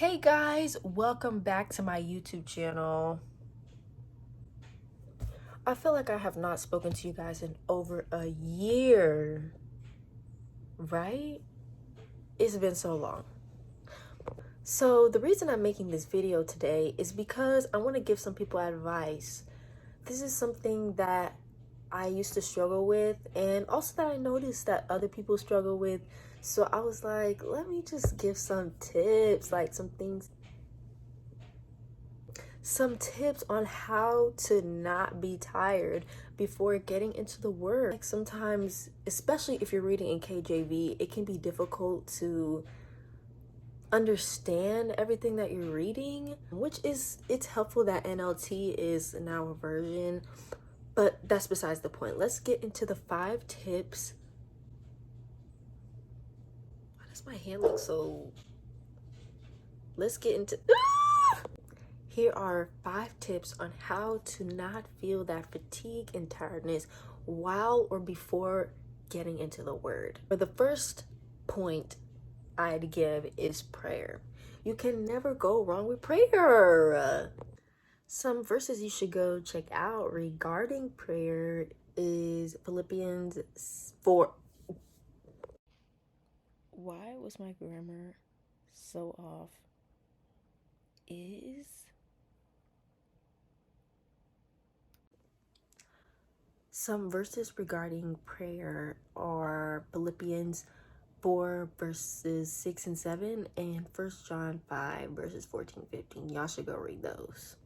Hey guys, welcome back to my YouTube channel. I feel like I have not spoken to you guys in over a year, right? It's been so long. So the reason I'm making this video today is because I want to give some people advice. This is something that I used to struggle with, and also that I noticed that other people struggle with. So I was like, let me just give some tips, like some tips on how to not be tired before getting into the word. Like sometimes, especially if you're reading in KJV, it can be difficult to understand everything that you're reading, it's helpful that NLT is now a version, but that's besides the point. Let's get into the 5 tips. Why does my hand look so... Let's get into... Here are 5 tips on how to not feel that fatigue and tiredness while or before getting into the word. For the first point I'd give is prayer. You can never go wrong with prayer. Some verses you should go check out regarding prayer is Philippians 4. Why was my grammar so off? Some verses regarding prayer are Philippians 4 verses 6 and 7 and 1 John 5 verses 14-15. Y'all should go read those.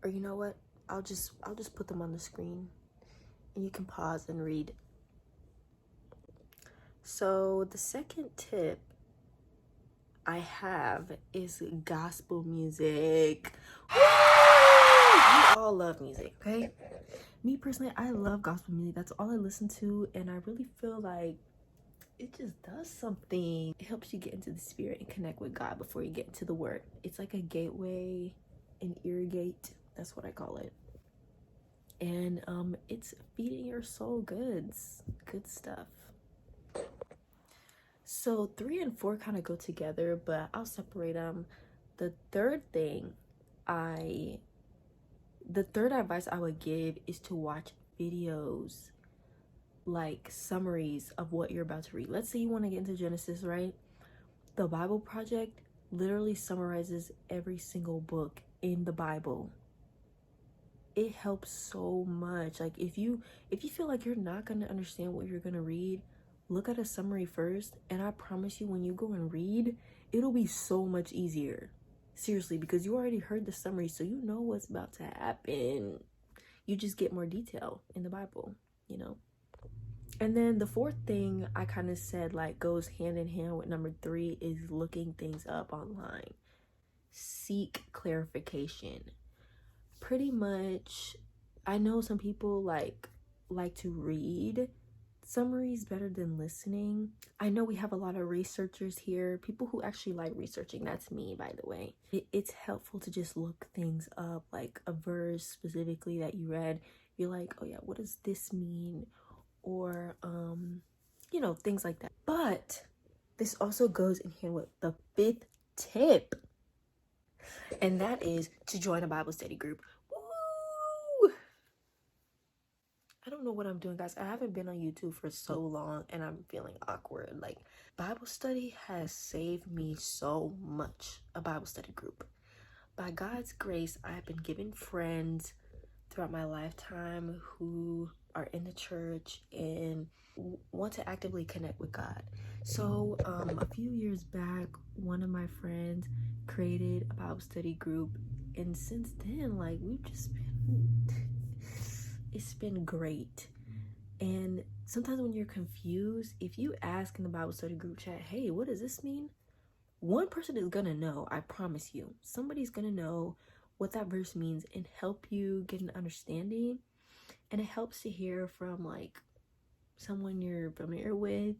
Or you know what? I'll just put them on the screen and you can pause and read. So the second tip I have is gospel music. Woo! We all love music, okay? Me personally, I love gospel music. That's all I listen to, and I really feel like it just does something. It helps you get into the spirit and connect with God before you get into the word. It's like a gateway, an ear gate. That's what I call it. And it's feeding your soul good stuff. So 3 and 4 kind of go together, but I'll separate them. The third advice I would give is to watch videos, like summaries of what you're about to read. Let's say you want to get into Genesis, right? The Bible Project literally summarizes every single book in the Bible. It helps so much. Like if you feel like you're not going to understand what you're going to read, look at a summary first, and I promise you when you go and read, it'll be so much easier. Seriously, because you already heard the summary, so you know what's about to happen. You just get more detail in the Bible, you know? And then the fourth thing I kind of said like goes hand in hand with number 3 is looking things up online. Seek clarification. Pretty much, I know some people like to read summaries better than listening. I know we have a lot of researchers here, people who actually like researching. That's me, by the way. It's helpful to just look things up, like a verse specifically that you read. You're like, oh yeah, what does this mean? Or you know, things like that. But this also goes in hand with the 5th tip, and that is to join a Bible study group. Woo! I don't know what I'm doing, guys. I haven't been on YouTube for so long and I'm feeling awkward. Like, Bible study has saved me so much. A Bible study group. By God's grace, I've been given friends throughout my lifetime who are in the church and want to actively connect with God. So a few years back, one of my friends created a Bible study group, and since then, like, we've just been it's been great. And sometimes when you're confused, if you ask in the Bible study group chat, hey, what does this mean? One person is gonna know. I promise you, somebody's gonna know what that verse means and help you get an understanding. And it helps to hear from like someone you're familiar with,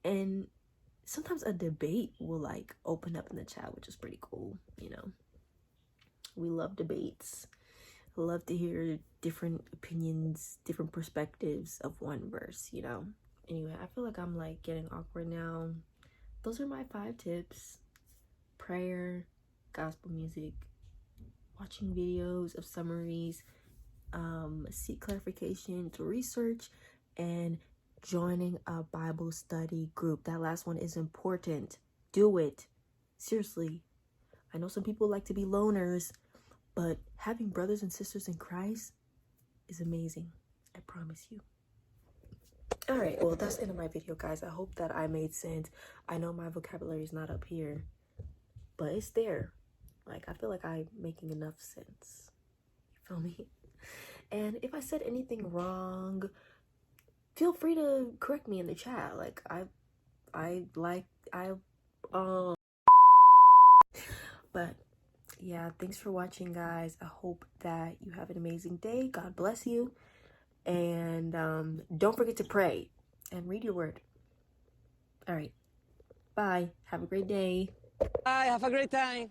and sometimes a debate will like open up in the chat, which is pretty cool. You know, we love debates. I love to hear different opinions, different perspectives of one verse, you know. Anyway, I feel like I'm like getting awkward now. Those are my 5 tips. prayer, gospel music, watching videos of summaries, seek clarification, to research, and joining a Bible study group. That last one is important. Do it. Seriously. I know some people like to be loners, but having brothers and sisters in Christ is amazing. I promise you. All right, well, that's the end of my video, guys. I hope that I made sense. I know my vocabulary is not up here, but it's there. Like, I feel like I'm making enough sense. You feel me? And if I said anything wrong, feel free to correct me in the chat. Like, but yeah, thanks for watching, guys. I hope that you have an amazing day. God bless you. And don't forget to pray and read your word. All right. Bye. Have a great day. Bye. Have a great time.